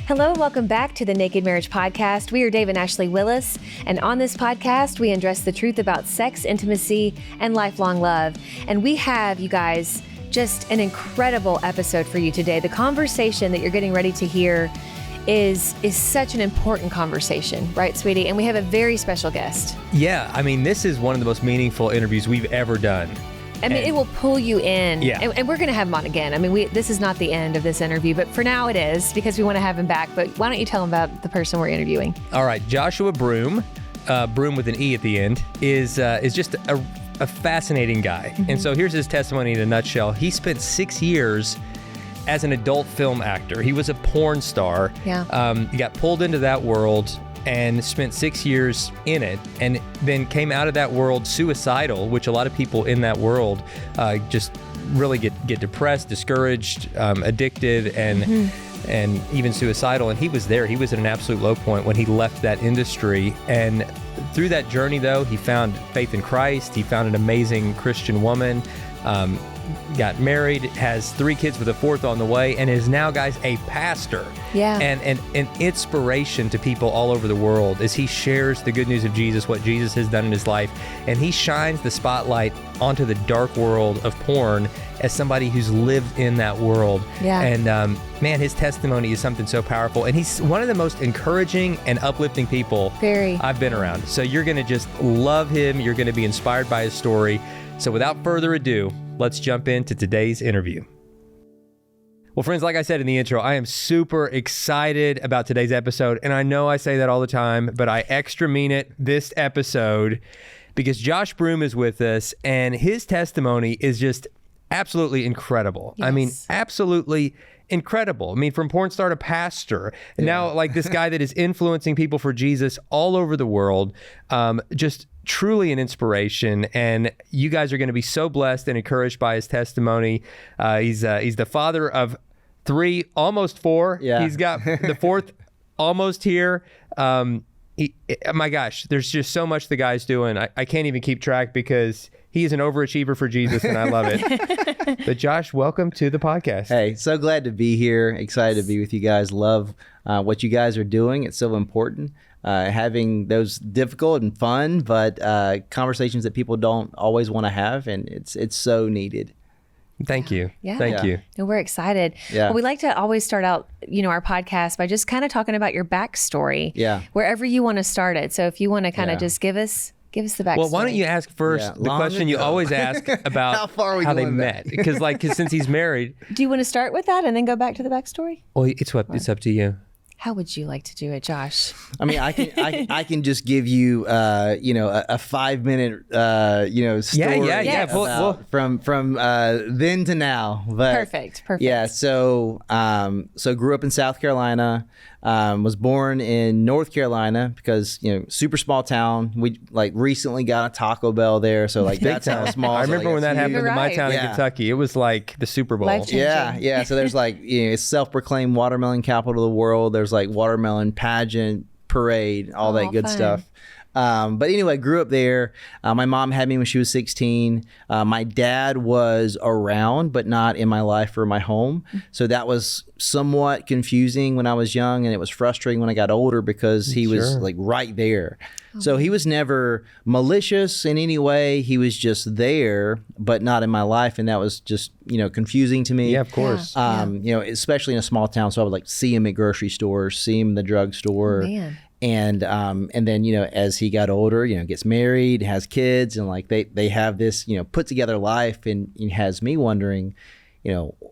Hello, welcome back to the Naked Marriage Podcast. We are Dave and Ashley Willis, and on this podcast, we address the truth about sex, intimacy, and lifelong love. And we have, you guys, just an incredible episode for you today. The conversation that you're getting ready to hear is such an important conversation, right, sweetie? And we have a very special guest. Yeah, I mean, this is one of the most meaningful interviews we've ever done. I mean, it will pull you in. Yeah. And we're going to have him on again. I mean, this is not the end of this interview, but for now it is because we want to have him back. But why don't you tell him about the person we're interviewing? All right, Joshua Broome, Broome with an E at the end, is just a fascinating guy. Mm-hmm. And so here's his testimony in a nutshell. He spent 6 years as an adult film actor. He was a porn star. Yeah. He got pulled into that world and spent 6 years in it, and then came out of that world suicidal, which a lot of people in that world just really get depressed, discouraged, addicted, and even suicidal. And he was there. He was at an absolute low point when he left that industry. And through that journey, though, he found faith in Christ. He found an amazing Christian woman, got married, has 3 kids with a 4th on the way, and is now, guys, a pastor. Yeah. And an inspiration to people all over the world as he shares the good news of Jesus, what Jesus has done in his life. And he shines the spotlight onto the dark world of porn as somebody who's lived in that world. Yeah. And man, his testimony is something so powerful. And he's one of the most encouraging and uplifting people I've been around. So you're going to just love him. You're going to be inspired by his story. So without further ado, let's jump into today's interview. Well, friends, like I said in the intro, I am super excited about today's episode. And I know I say that all the time, but I extra mean it this episode because Josh Broome is with us and his testimony is just absolutely incredible. Yes. I mean, absolutely incredible. I mean, from porn star to pastor, and now like this guy that is influencing people for Jesus all over the world, just truly an inspiration. And you guys are going to be so blessed and encouraged by his testimony. He's the father of 3, almost 4. Yeah. He's got the 4th almost here. My gosh, there's just so much the guy's doing. I can't even keep track because he is an overachiever for Jesus, and I love it. But Josh, welcome to the podcast. Hey, so glad to be here. Excited to be with you guys. Love what you guys are doing. It's so important. Having those difficult and fun, but conversations that people don't always want to have, and it's so needed. Thank you. Yeah. Thank you. And we're excited. Yeah. Well, we like to always start out, our podcast by just kind of talking about your backstory. Yeah. Wherever you want to start it. So if you want to kind of Yeah. just give us the backstory. Well, why don't you ask first the question you always ask about How far are we how they going met? back? Because since he's married, Do you want to start with that and then go back to the backstory? well, it's up to you. How would you like to do it, Josh? I mean, I can just give you a 5-minute story. Yeah. about- from then to now. But Perfect. Yeah. So grew up in South Carolina. Was born in North Carolina because super small town. We recently got a Taco Bell there, so that's how small. I remember when that happened in my Right. town in Yeah. Kentucky. It was like the Super Bowl. Life-changing. Yeah. So there's it's self-proclaimed watermelon capital of the world. There's watermelon pageant, parade, all that good fun. stuff. But anyway, grew up there. My mom had me when she was 16. My dad was around, but not in my life or my home. So that was somewhat confusing when I was young, and it was frustrating when I got older because he was right there. So he was never malicious in any way. He was just there, but not in my life. And that was just, confusing to me. Yeah, of course. Especially in a small town. So I would see him at grocery stores, see him in the drugstore. Oh, man. And then, as he got older, gets married, has kids, and they have this, put together life, and it has me wondering,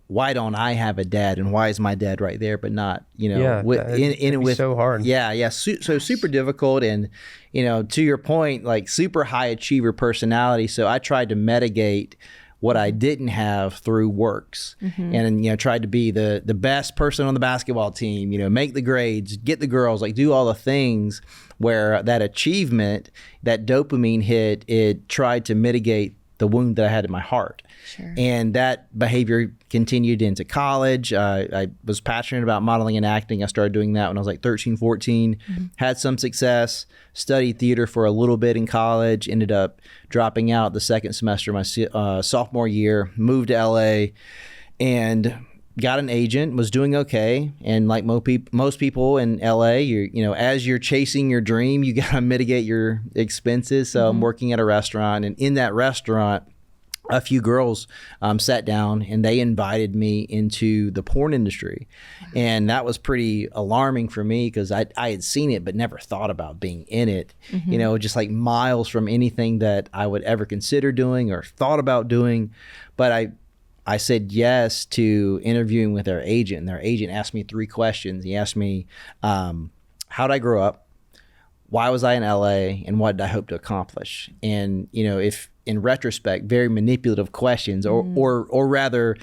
why don't I have a dad, and why is my dad right there, but not, with so hard. Yeah. So super difficult. And, to your point, super high achiever personality. So I tried to mitigate what I didn't have through works, and tried to be the best person on the basketball team, make the grades, get the girls, do all the things where that achievement, that dopamine hit, it tried to mitigate the wound that I had in my heart. Sure. And that behavior continued into college. I was passionate about modeling and acting. I started doing that when I was 13, 14, had some success, studied theater for a little bit in college, ended up dropping out the second semester of my sophomore year, moved to LA, and got an agent, was doing okay. And like most people in LA, as you're chasing your dream, you got to mitigate your expenses. So I'm working at a restaurant, and in that restaurant, a few girls sat down and they invited me into the porn industry. Wow. And that was pretty alarming for me because I had seen it but never thought about being in it, just like miles from anything that I would ever consider doing or thought about doing. But I said yes to interviewing with their agent, and their agent asked me 3 questions. He asked me, how did I grow up? Why was I in LA? And what did I hope to accomplish? And, if in retrospect, very manipulative questions, or rather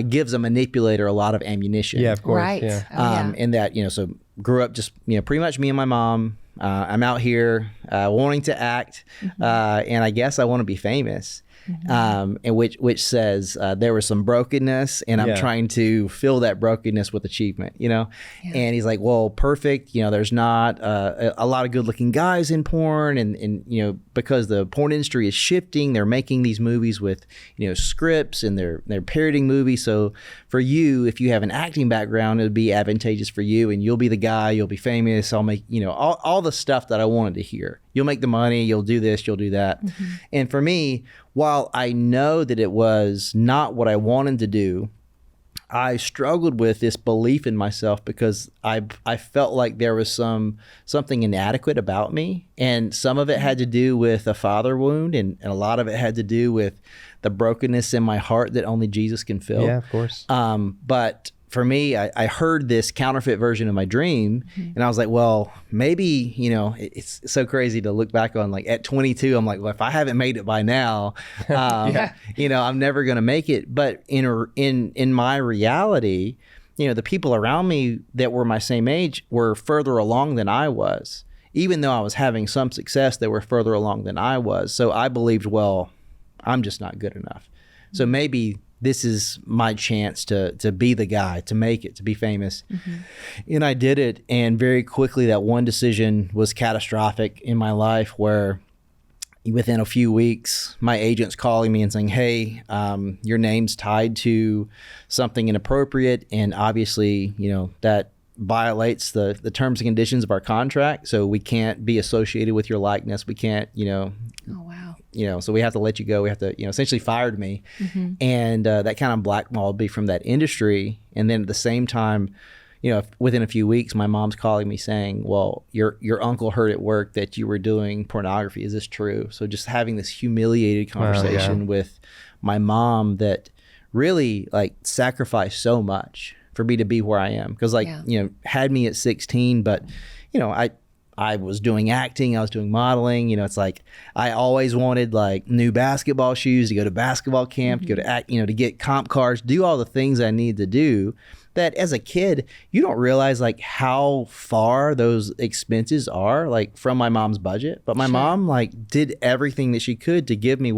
gives a manipulator a lot of ammunition. Yeah, of course. Right. Yeah. And that, so grew up just, pretty much me and my mom. I'm out here wanting to act, and I guess I want to be famous. And which says there was some brokenness, and I'm trying to fill that brokenness with achievement, And he's like, well, perfect. There's not a lot of good looking guys in porn, and because the porn industry is shifting, they're making these movies with scripts, and they're parroting movies. So for you, if you have an acting background, it would be advantageous for you, and you'll be the guy, you'll be famous. I'll make all the stuff that I wanted to hear. You'll make the money, you'll do this, you'll do that. And for me, while I know that it was not what I wanted to do, I struggled with this belief in myself because I felt like there was something inadequate about me. And some of it had to do with a father wound, and a lot of it had to do with the brokenness in my heart that only Jesus can fill. Yeah, of course. But for me, I heard this counterfeit version of my dream, and I was like, well, maybe, it's so crazy to look back on. Like at 22, I'm like, well, if I haven't made it by now, I'm never going to make it. But in my reality, the people around me that were my same age were further along than I was. Even though I was having some success, they were further along than I was. So I believed, well, I'm just not good enough. So maybe this is my chance to be the guy, to make it, to be famous. And I did it. And very quickly, that one decision was catastrophic in my life, where within a few weeks, my agent's calling me and saying, hey, your name's tied to something inappropriate. And obviously, that violates the terms and conditions of our contract. So we can't be associated with your likeness. We can't, Oh, wow. So we have to let you go. We have to, essentially fired me. And that kind of blackballed me from that industry. And then at the same time, within a few weeks, my mom's calling me saying, well, your uncle heard at work that you were doing pornography. Is this true? So just having this humiliated conversation with my mom that really like sacrificed so much for me to be where I am. Because had me at 16, but, I was doing acting, I was doing modeling, it's like I always wanted like new basketball shoes to go to basketball camp, to go to act, to get comp cars, do all the things I need to do that as a kid, you don't realize like how far those expenses are like from my mom's budget. But my mom like did everything that she could to give me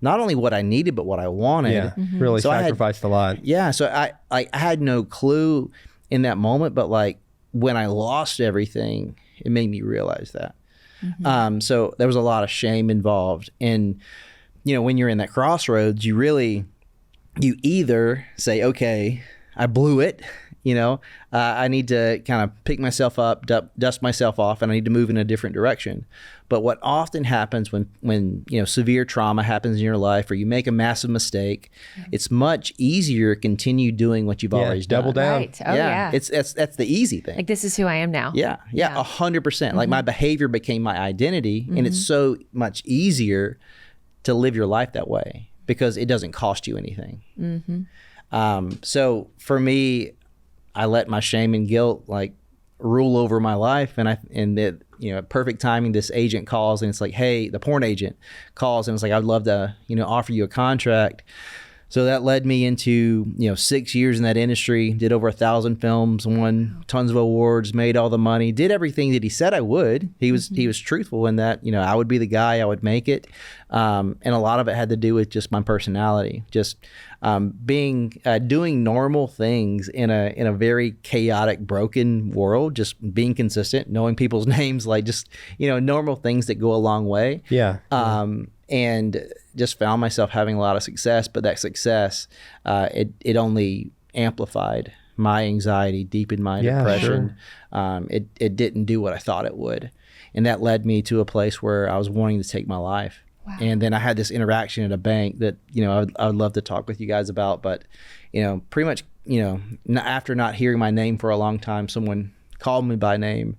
not only what I needed, but what I wanted. Yeah, really so sacrificed a lot. Yeah, so I had no clue in that moment, but like when I lost everything, it made me realize that. So there was a lot of shame involved. And, when you're in that crossroads, you either say, okay, I blew it, I need to kind of pick myself up, dust myself off, and I need to move in a different direction. But what often happens when severe trauma happens in your life, or you make a massive mistake, it's much easier to continue doing what you've always done. Double down. Right. Oh, yeah. That's the easy thing. Like, this is who I am now. Yeah, 100%. Like my behavior became my identity, and it's so much easier to live your life that way because it doesn't cost you anything. So for me, I let my shame and guilt like rule over my life, and perfect timing, this agent calls and it's like, hey, the porn agent calls and it's like, I'd love to offer you a contract. So that led me into 6 years in that industry, did over 1,000 films, won tons of awards, made all the money, did everything that he said I would. He was truthful in that I would be the guy, I would make it, and a lot of it had to do with just my personality, just doing normal things in a very chaotic, broken world, just being consistent, knowing people's names, like just normal things that go a long way. And just found myself having a lot of success, but that success, it only amplified my anxiety, deepened my depression. Sure. It didn't do what I thought it would. And that led me to a place where I was wanting to take my life. Wow. And then I had this interaction at a bank that, I would love to talk with you guys about, but, pretty much, after not hearing my name for a long time, someone called me by name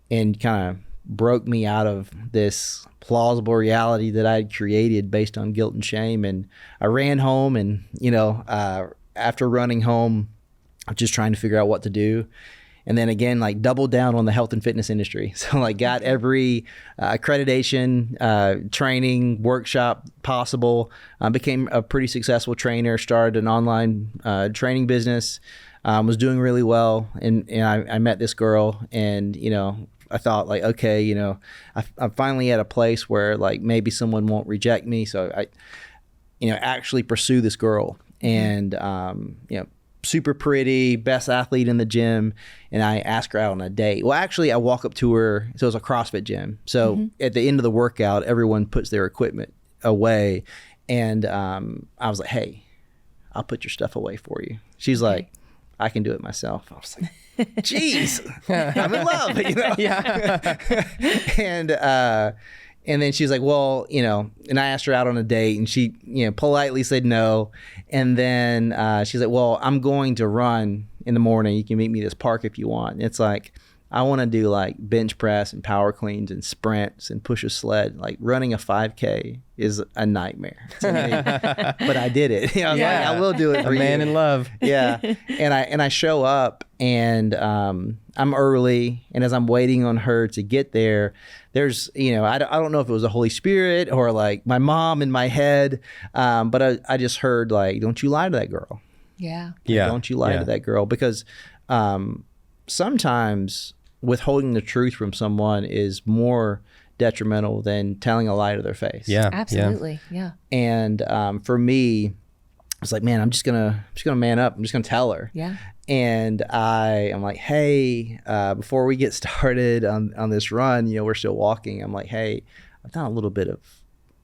and kind of broke me out of this plausible reality that I had created based on guilt and shame. And I ran home and, after running home, I was just trying to figure out what to do. And then again, like doubled down on the health and fitness industry. So like got every accreditation, training, workshop possible, became a pretty successful trainer, started an online training business, was doing really well. And I met this girl and, I thought like, okay, I'm finally at a place where like maybe someone won't reject me. So I, actually pursue this girl and, super pretty, best athlete in the gym. And I asked her out on a date. Well, actually I walk up to her. So it was a CrossFit gym. So at the end of the workout, everyone puts their equipment away. And I was like, hey, I'll put your stuff away for you. She's like, I can do it myself. I was like, geez, I'm in love, Yeah. And then she was like, well, and I asked her out on a date and she, politely said no. And then she's like, well, I'm going to run in the morning. You can meet me at this park if you want. And it's like, I want to do like bench press and power cleans and sprints and push a sled. Like running a 5K is a nightmare to me, but I did it. I was like, I will do it for a man in love. Yeah. And I show up and I'm early. And as I'm waiting on her to get there, there's, I don't know if it was the Holy Spirit or like my mom in my head. But I just heard like, don't you lie to that girl. Yeah. Yeah. Don't you lie to that girl. Because sometimes withholding the truth from someone is more detrimental than telling a lie to their face. Yeah. Absolutely. Yeah. And for me, I was like, man, I'm just gonna man up. I'm just gonna tell her. Yeah. And I'm like, hey, before we get started on this run, we're still walking. I'm like, hey, I've done a little bit of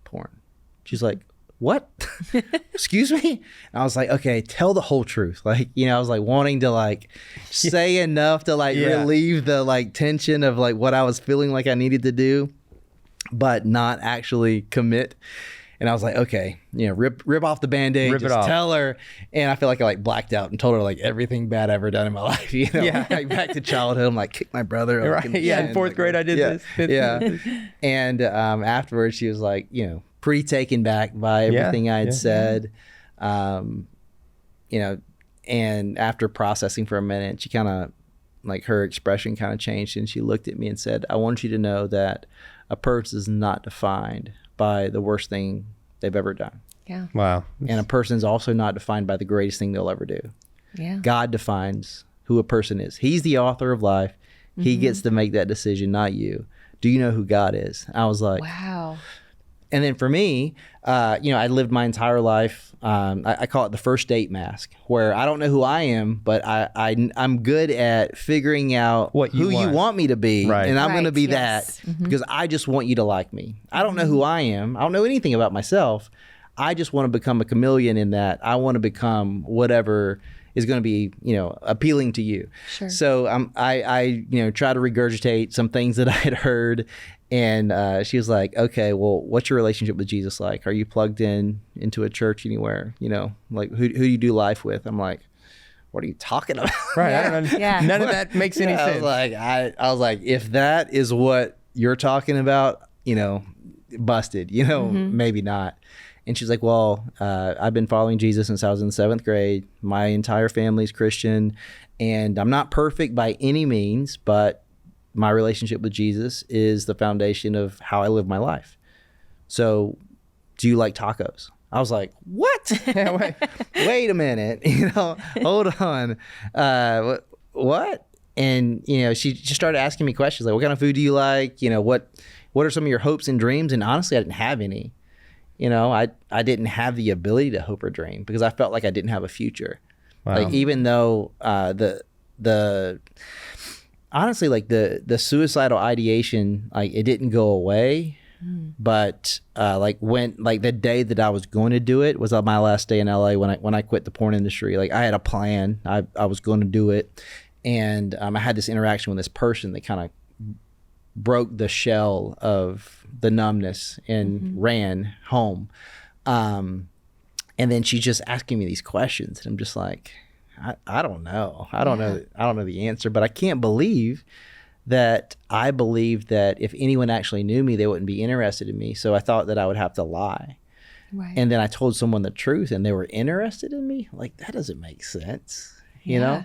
porn. She's like, what? Excuse me? And I was like, okay, tell the whole truth. Like, I was like wanting to like say enough to like relieve the like tension of like what I was feeling like I needed to do, but not actually commit. And I was like, okay, rip off the Band-Aid, just tell her. And I feel like I like blacked out and told her like everything bad I ever done in my life, like back to childhood. I'm like, kick my brother. Right. In fourth grade, I did this. Yeah. And afterwards she was like, pretty taken back by everything I had said. And after processing for a minute, she kind of like her expression kind of changed and she looked at me and said, I want you to know that a person is not defined by the worst thing they've ever done. Yeah. Wow. And a person is also not defined by the greatest thing they'll ever do. Yeah. God defines who a person is. He's the author of life. He gets to make that decision, not you. Do you know who God is? I was like, wow. And then for me, I lived my entire life. I call it the first date mask, where I don't know who I am, but I'm good at figuring out who you want me to be, and I'm going to be that because I just want you to like me. I don't know who I am. I don't know anything about myself. I just want to become a chameleon in that. I want to become whatever is going to be, appealing to you. Sure. So I try to regurgitate some things that I had heard. And she was like, okay, well, what's your relationship with Jesus like? Are you plugged into a church anywhere? Like who do you do life with? I'm like, what are you talking about? Right. I don't know. Yeah. None of that makes any sense. I was like, if that is what you're talking about, busted, maybe not. And she's like, well, I've been following Jesus since I was in the 7th grade. My entire family's Christian and I'm not perfect by any means, but my relationship with Jesus is the foundation of how I live my life. So do you like tacos? I was like, what? Wait a minute, hold on. What? And, she just started asking me questions like, what kind of food do you like? What are some of your hopes and dreams? And honestly, I didn't have any. I didn't have the ability to hope or dream because I felt like I didn't have a future. Wow. Like even though honestly, like the suicidal ideation, like it didn't go away, But like the day that I was going to do it was my last day in LA when I quit the porn industry. Like I had a plan. I was going to do it, and I had this interaction with this person that kind of broke the shell of the numbness and ran home. And then she's just asking me these questions, and I'm just like, I don't know. I don't know the answer, but I can't believe that I believed that if anyone actually knew me, they wouldn't be interested in me. So I thought that I would have to lie. Right. And then I told someone the truth and they were interested in me. Like, that doesn't make sense, you know?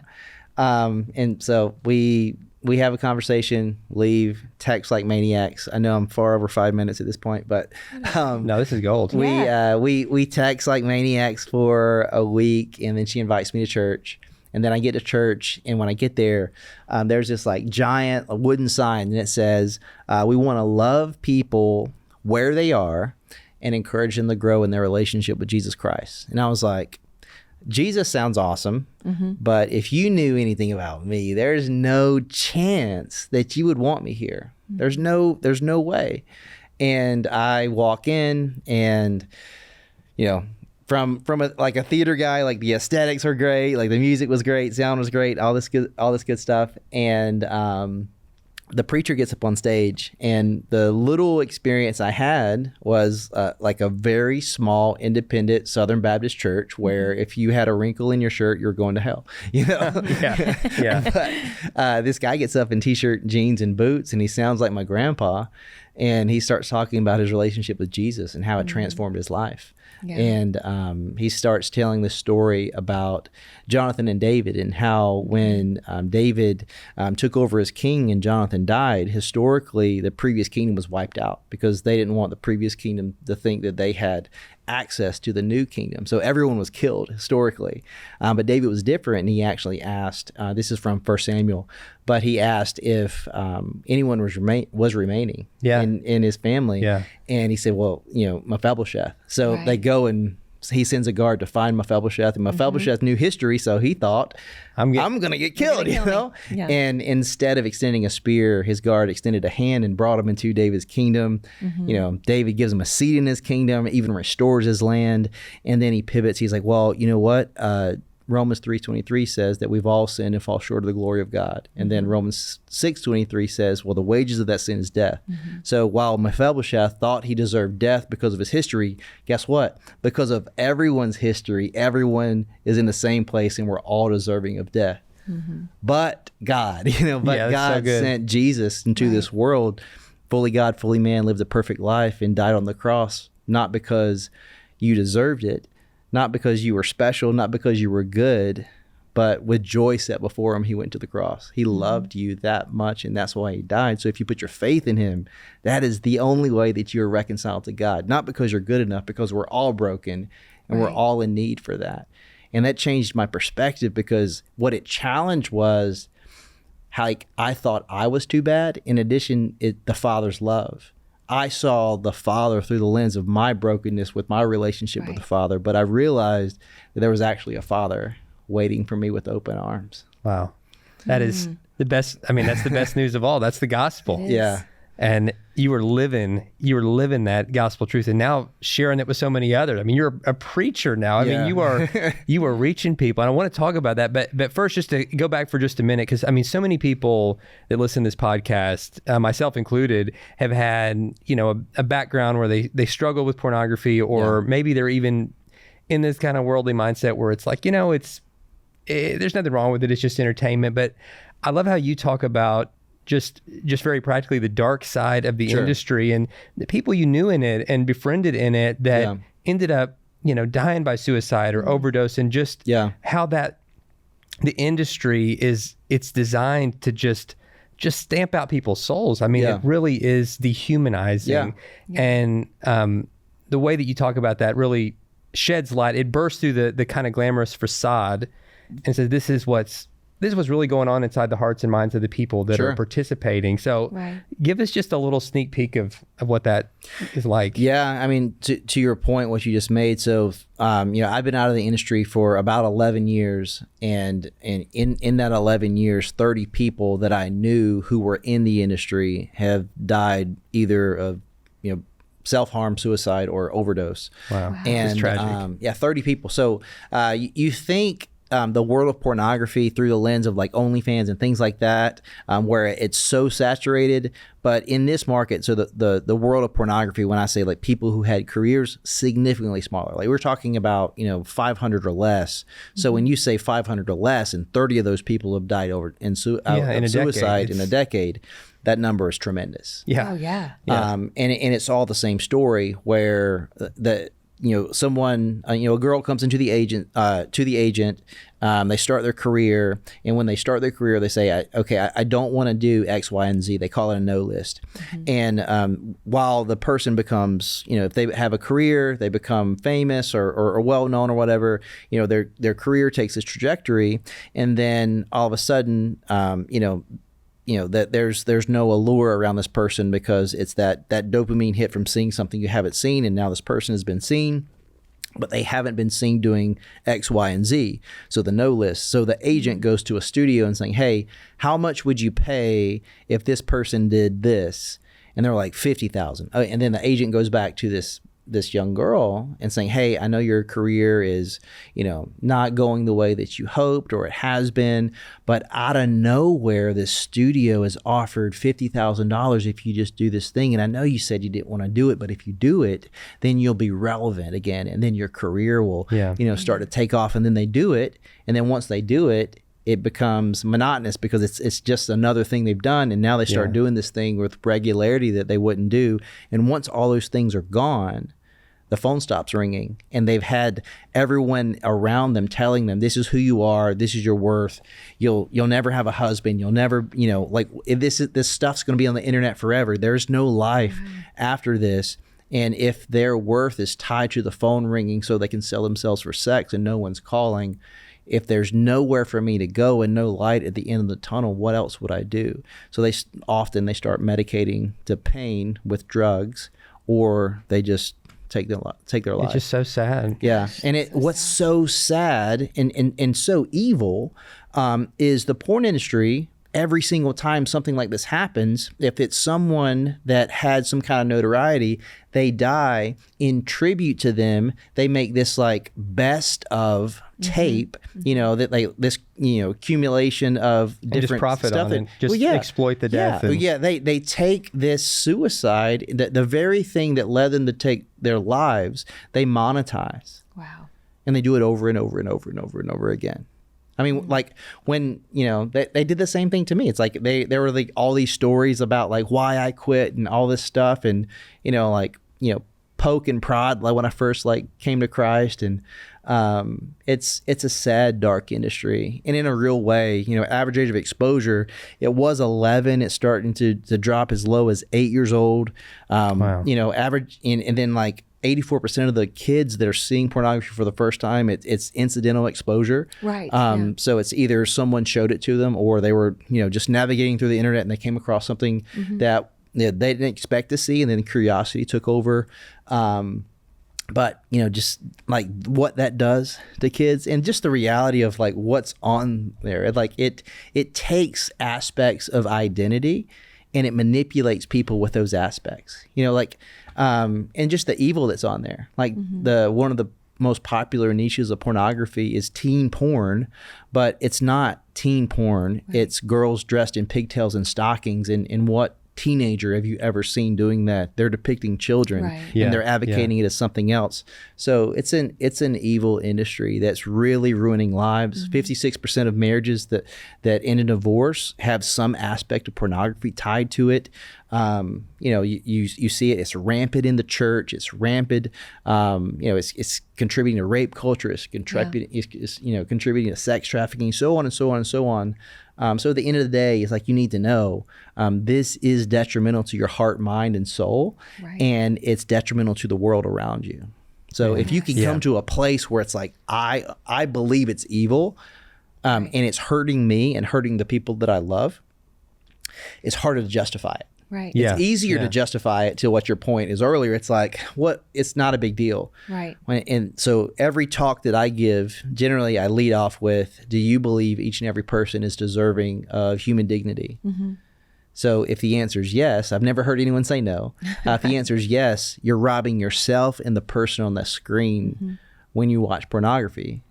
And so we have a conversation, leave, text like maniacs. I know I'm far over 5 minutes at this point, but no, this is gold. We text like maniacs for a week, and then she invites me to church. And then I get to church, and when I get there, there's this like giant wooden sign, and it says, we want to love people where they are and encourage them to grow in their relationship with Jesus Christ. And I was like, Jesus sounds awesome, but if you knew anything about me, there's no chance that you would want me here. There's no way. And I walk in, and, you know, from a theater guy, like the aesthetics are great, like the music was great, sound was great, all this good stuff. And the preacher gets up on stage, and the little experience I had was like a very small independent Southern Baptist church where if you had a wrinkle in your shirt, you're going to hell, you know? But this guy gets up in t-shirt, jeans, and boots, and he sounds like my grandpa, and he starts talking about his relationship with Jesus and how it transformed his life. Yeah. And he starts telling the story about Jonathan and David, and how when David took over as king and Jonathan died, historically the previous kingdom was wiped out because they didn't want the previous kingdom to think that they had access to the new kingdom. So everyone was killed historically. But David was different, and he actually asked, this is from 1 Samuel, but he asked if anyone was remaining in his family. Yeah. And he said, well, you know, Mephibosheth. So they go, and he sends a guard to find Mephibosheth, and Mephibosheth knew history, so he thought, I'm going to get killed, you know? Yeah. And instead of extending a spear, his guard extended a hand and brought him into David's kingdom. You know, David gives him a seat in his kingdom, even restores his land, and then he pivots. He's like, well, you know what? Romans 3:23 says that we've all sinned and fall short of the glory of God. And then Romans 6:23 says, well, the wages of that sin is death. So while Mephibosheth thought he deserved death because of his history, guess what? Because of everyone's history, everyone is in the same place, and we're all deserving of death. But God, you know, God sent Jesus into this world, fully God, fully man, lived a perfect life, and died on the cross, not because you deserved it, not because you were special, not because you were good, but with joy set before him, he went to the cross. He loved you that much, and that's why he died. So if you put your faith in him, that is the only way that you're reconciled to God, not because you're good enough, because we're all broken, and we're all in need for that. And that changed my perspective, because what it challenged was how, like, I thought I was too bad. In addition, the Father's love. I saw the Father through the lens of my brokenness with my relationship with the Father, but I realized that there was actually a Father waiting for me with open arms. Wow. That is the best. I mean, that's the best news of all. That's the gospel. Yeah. And you were living that gospel truth, and now sharing it with so many others. I mean, you're a preacher now. I mean, you are reaching people, and I want to talk about that. But first, just to go back for just a minute, because I mean, so many people that listen to this podcast, myself included, have had, you know, a background where they struggle with pornography, or maybe they're even in this kind of worldly mindset where it's like, you know, there's nothing wrong with it. It's just entertainment. But I love how you talk about just very practically the dark side of the industry, and the people you knew in it and befriended in it that ended up, you know, dying by suicide or overdose, and just how that the industry it's designed to just stamp out people's souls. I mean, it really is dehumanizing. And the way that you talk about that really sheds light. It bursts through the kind of glamorous facade and says, this is what's really going on inside the hearts and minds of the people that are participating. So give us just a little sneak peek of what that is like. Yeah. I mean, to your point, what you just made. So, you know, I've been out of the industry for about 11 years, and in that 11 years, 30 people that I knew who were in the industry have died either of, self-harm, suicide, or overdose. Wow. And It's tragic. 30 people. So you think the world of pornography through the lens of like OnlyFans and things like that, where it's so saturated. But in this market, so the world of pornography, when I say like people who had careers significantly smaller, like we're talking about 500 or less. So when you say 500 or less, and 30 of those people have died in suicide in a decade, that number is tremendous. Yeah. Oh, yeah. And it's all the same story where someone, a girl comes into the agent, they start their career. And when they start their career, they say, I don't want to do X, Y, and Z. They call it a no list. And while the person becomes, if they have a career, they become famous or well-known or whatever, their career takes this trajectory. And then all of a sudden, that there's no allure around this person because it's that dopamine hit from seeing something you haven't seen, and now this person has been seen, but they haven't been seen doing X, Y, and Z. So the no list. So the agent goes to a studio and saying, hey, how much would you pay if this person did this? And they're like, $50,000. And then the agent goes back to this young girl and saying, hey, I know your career is, not going the way that you hoped or it has been, but out of nowhere, this studio has offered $50,000 if you just do this thing. And I know you said you didn't want to do it, but if you do it, then you'll be relevant again. And then your career will, start to take off. And then they do it. And then once they do it, it becomes monotonous because it's just another thing they've done. And now they start doing this thing with regularity that they wouldn't do. And once all those things are gone, the phone stops ringing, and they've had everyone around them telling them, this is who you are, this is your worth, you'll never have a husband, you'll never, this stuff's going to be on the internet forever. There's no life after this. And if their worth is tied to the phone ringing so they can sell themselves for sex and no one's calling, if there's nowhere for me to go and no light at the end of the tunnel, what else would I do? So they start medicating to pain with drugs, or they just take their life. It's just so sad. Yeah. And what's so sad and so evil is the porn industry. Every single time something like this happens, if it's someone that had some kind of notoriety, they die. In tribute to them, they make this like best of tape, accumulation of different just profit stuff on it. Just exploit the death. They take this suicide, the very thing that led them to take their lives, they monetize. Wow. And they do it over and over and over and over and over again. I mean, like when, they did the same thing to me. It's like there were like all these stories about like why I quit and all this stuff, and, poke and prod like when I first like came to Christ. And it's a sad, dark industry. And in a real way, average age of exposure, it was 11. It's starting to drop as low as 8 years old. Wow. Average, and then like 84% of the kids that are seeing pornography for the first time, it's incidental exposure. Right. So it's either someone showed it to them, or they were, just navigating through the internet and they came across something that they didn't expect to see, and then curiosity took over. But, just like what that does to kids, and just the reality of like what's on there. Like it takes aspects of identity and it manipulates people with those aspects, and just the evil that's on there. Like one of the most popular niches of pornography is teen porn, but it's not teen porn. Right. It's girls dressed in pigtails and stockings. And what teenager have you ever seen doing that? They're depicting children, and they're advocating it as something else. So it's an evil industry that's really ruining lives. 56% of marriages that end in divorce have some aspect of pornography tied to it. You see it. It's rampant in the church. It's rampant. It's contributing to rape culture. It's contributing. It's contributing to sex trafficking. So on and so on and so on. So at the end of the day, it's like you need to know this is detrimental to your heart, mind, and soul, and it's detrimental to the world around you. So if you can come to a place where it's like, I believe it's evil, and it's hurting me and hurting the people that I love, it's harder to justify it. Right. It's easier to justify it to what your point is earlier. It's like, it's not a big deal. Right. And so every talk that I give, generally I lead off with, do you believe each and every person is deserving of human dignity? So if the answer is yes, I've never heard anyone say no. If the answer is yes, you're robbing yourself and the person on the screen when you watch pornography.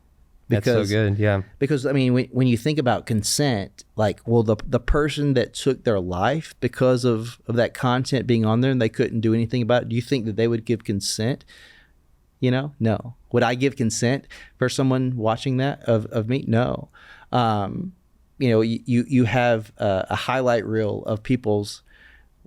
That's so good, yeah. Because, I mean, when you think about consent, like, well, the person that took their life because of that content being on there and they couldn't do anything about it, do you think that they would give consent? You know, no. Would I give consent for someone watching that of me? No. You know, you have a highlight reel of people's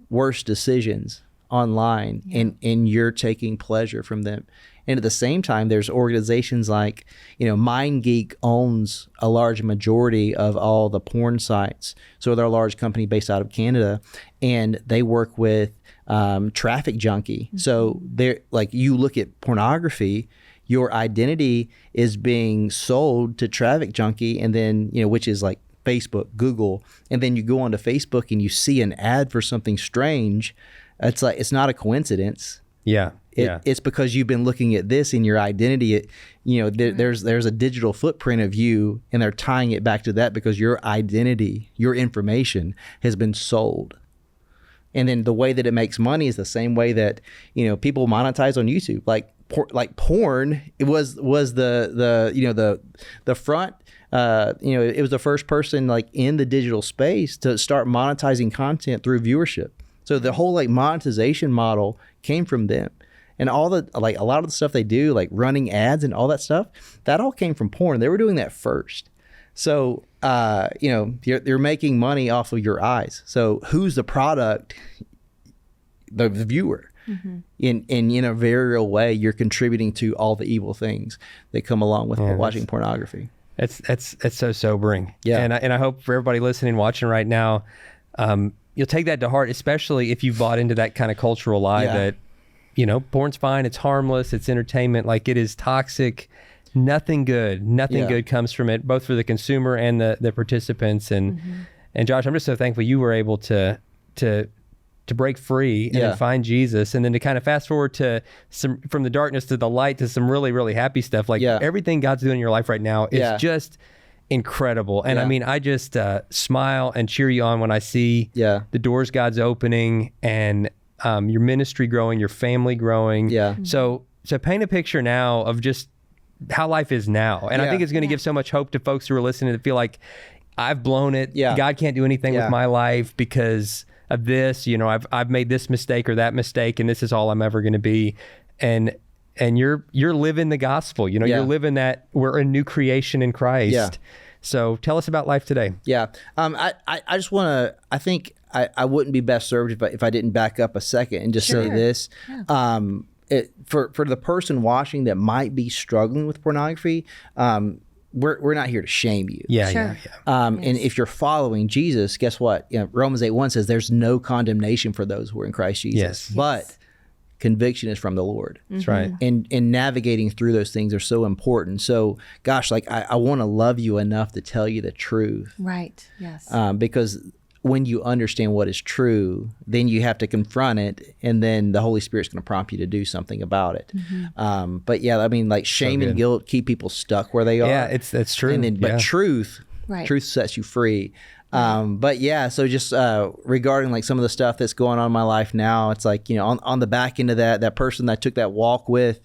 worst decisions online, and you're taking pleasure from them. And at the same time, there's organizations like, you know, MindGeek owns a large majority of all the porn sites. So they're a large company based out of Canada, and they work with Traffic Junkie. So they're like, you look at pornography, your identity is being sold to Traffic Junkie, and then, you know, which is like Facebook, Google, and then you go onto Facebook and you see an ad for something strange. It's like, it's not a coincidence. Yeah. It's because you've been looking at this in your identity. You know, there's a digital footprint of you, and they're tying it back to that because your identity, your information has been sold. And then the way that it makes money is the same way that, you know, people monetize on YouTube. Like porn, it was the you know, the front. You know, it was the first person like in the digital space to start monetizing content through viewership. So the whole like monetization model came from them. And all the, like, a lot of the stuff they do, like running ads and all that stuff, that all came from porn. They were doing that first. So, you know, you're making money off of your eyes. So who's the product? The viewer. In a very real way, you're contributing to all the evil things that come along with watching pornography. It's so sobering. Yeah. And I hope for everybody listening, watching right now, you'll take that to heart, especially if you've bought into that kind of cultural lie that, you know, porn's fine, it's harmless, it's entertainment. Like, it is toxic. Nothing good comes from it, both for the consumer and the participants. And Josh, I'm just so thankful you were able to break free and then find Jesus, and then to kind of fast forward to some, from the darkness to the light, to some really, really happy stuff. Like everything God's doing in your life right now is just incredible. And I mean, I just smile and cheer you on when I see the doors God's opening, and your ministry growing, your family growing. So paint a picture now of just how life is now. And I think it's going to give so much hope to folks who are listening that feel like, I've blown it. God can't do anything with my life because of this. You know, I've made this mistake or that mistake, and this is all I'm ever going to be. And you're living the gospel. You know, you're living that we're a new creation in Christ. So tell us about life today. I just want to, I think I wouldn't be best served if I didn't back up a second and just say this. For the person watching that might be struggling with pornography, we're not here to shame you. And if you're following Jesus, guess what? You know, Romans 8:1 says there's no condemnation for those who are in Christ Jesus. But conviction is from the Lord. That's right. And navigating through those things are so important. So, gosh, like I want to love you enough to tell you the truth. Right. Yes. Because when you understand what is true, then you have to confront it, and then the Holy Spirit's going to prompt you to do something about it. But yeah, I mean, like shame and guilt keep people stuck where they are. Yeah, that's true. And then, but truth sets you free. But yeah, so just regarding like some of the stuff that's going on in my life now, it's like, you know, on the back end of that person that I took that walk with,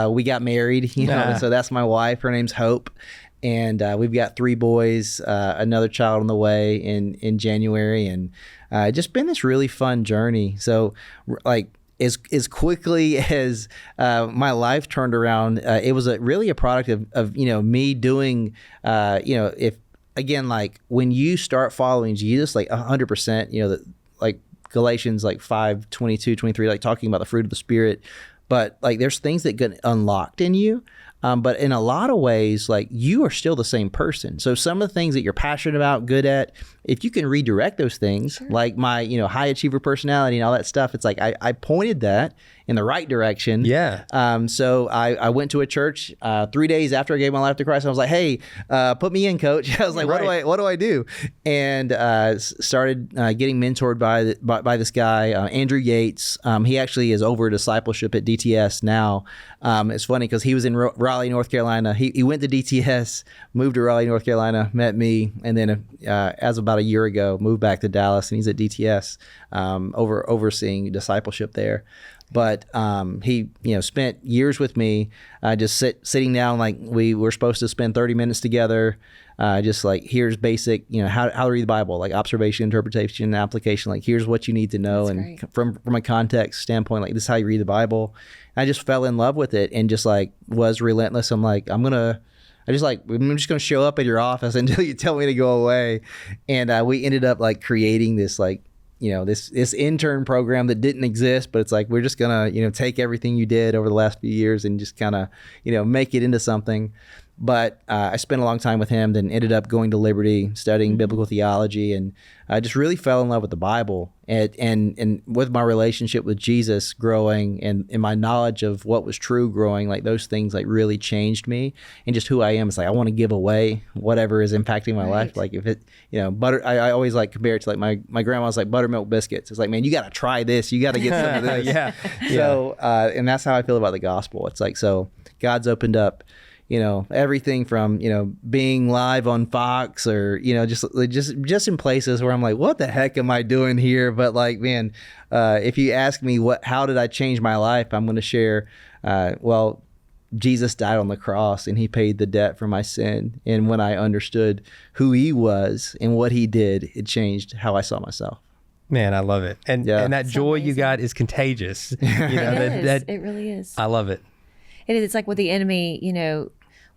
we got married, you know, and so that's my wife. Her name's Hope. And we've got 3 boys, another child on the way in January, and just been this really fun journey. So like as quickly as my life turned around, it was really a product of you know, me doing, you know, if again, like when you start following Jesus, like 100%, you know, like Galatians like 5:22-23, like talking about the fruit of the Spirit, but like there's things that get unlocked in you. But in a lot of ways, like you are still the same person. So some of the things that you're passionate about, good at, if you can redirect those things, like my, you know, high achiever personality and all that stuff, it's like I pointed that in the right direction. Yeah. So I went to a church 3 days after I gave my life to Christ. I was like, hey, put me in, coach. I was like, what do I do? And started getting mentored by this guy, Andrew Yates. He actually is over discipleship at DTS now. It's funny because he was in Raleigh, North Carolina. He went to DTS, moved to Raleigh, North Carolina, met me, and then as about a year ago, moved back to Dallas, and he's at DTS overseeing discipleship there. But he, spent years with me, just sitting down, like we were supposed to spend 30 minutes together. Just like, here's basic, how to read the Bible, like observation, interpretation, and application. Like, here's what you need to know. That's and great. from a context standpoint, like, this is how you read the Bible. And I just fell in love with it and just like was relentless. I'm like, I'm just going to show up at your office until you tell me to go away. And we ended up like creating this, like, this intern program that didn't exist, but it's like, we're just going to, take everything you did over the last few years and just kind of, make it into something. But I spent a long time with him, then ended up going to Liberty, studying biblical theology, and I just really fell in love with the Bible and with my relationship with Jesus growing and my knowledge of what was true growing. Like, those things like really changed me and just who I am. It's like, I want to give away whatever is impacting my life. Like, if it, butter, I always like compare it to like my grandma's like buttermilk biscuits. It's like, man, you got to try this. You got to get some of this. Yeah. So, and that's how I feel about the gospel. It's like, so God's opened up, everything from, being live on Fox or, just in places where I'm like, what the heck am I doing here? But like, man, if you ask me how did I change my life? I'm going to share, Jesus died on the cross and he paid the debt for my sin. And when I understood who he was and what he did, it changed how I saw myself. Man, I love it. And that joy you got is contagious. It really is. I love it. It is. It's like what the enemy,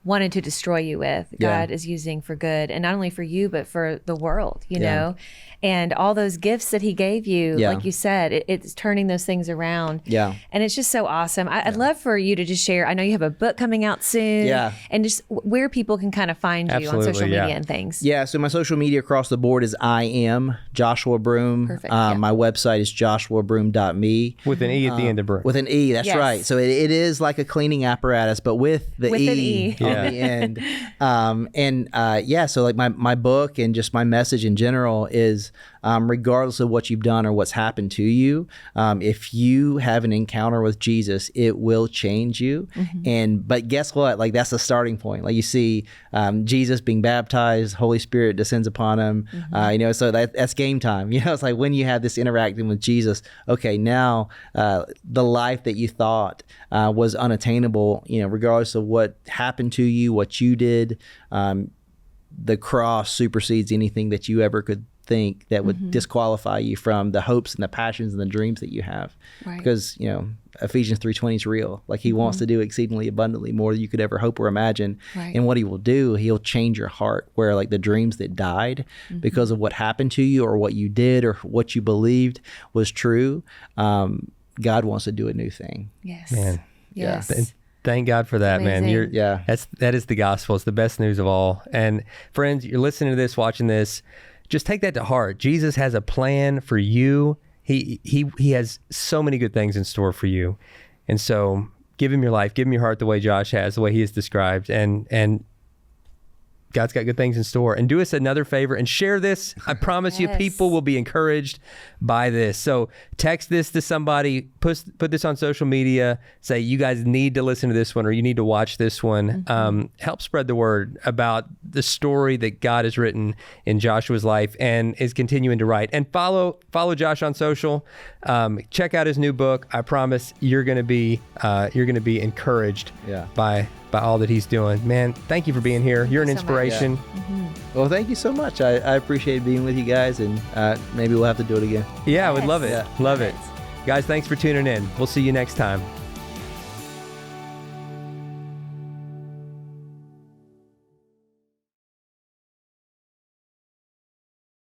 wanted to destroy you with, God is using for good, and not only for you, but for the world, you know, and all those gifts that he gave you, like you said, it's turning those things around. Yeah. And it's just so awesome. I'd love for you to just share, I know you have a book coming out soon, and just where people can kind of find you on social media and things. Yeah. So my social media across the board is I am Joshua Broome. Perfect. My website is joshuabroome.me. With an E at the end of Broome. With an E, that's right. So it is like a cleaning apparatus, but with the E on the end. So like my book and just my message in general is, regardless of what you've done or what's happened to you, if you have an encounter with Jesus, it will change you. But guess what? Like, that's the starting point. Like, you see Jesus being baptized, Holy Spirit descends upon him. So that's game time. It's like when you have this interacting with Jesus, okay, now the life that you thought was unattainable, regardless of what happened to you, what you did, the cross supersedes anything that you ever could think that would disqualify you from the hopes and the passions and the dreams that you have. Because, Ephesians 3:20 is real. Like, he wants to do exceedingly abundantly more than you could ever hope or imagine. And what he will do, he'll change your heart, where like the dreams that died because of what happened to you or what you did or what you believed was true. God wants to do a new thing. Yes. Man. Yes. And thank God for that, Amazing. man. That is the gospel. It's the best news of all. And friends, you're listening to this, watching this, just take that to heart. Jesus has a plan for you. He has so many good things in store for you. And so give him your life, give him your heart the way Josh has, the way he has described. And God's got good things in store. And do us another favor and share this. I promise you, people will be encouraged by this. So text this to somebody, put this on social media, say, you guys need to listen to this one or you need to watch this one. Help spread the word about the story that God has written in Joshua's life and is continuing to write. And follow Josh on social. Check out his new book. I promise you're going to be encouraged by all that he's doing. Man, thank you for being here. You're an inspiration. Well, thank you so much. I appreciate being with you guys, and maybe we'll have to do it again. Yeah, I would love it. Love it. Guys, thanks for tuning in. We'll see you next time.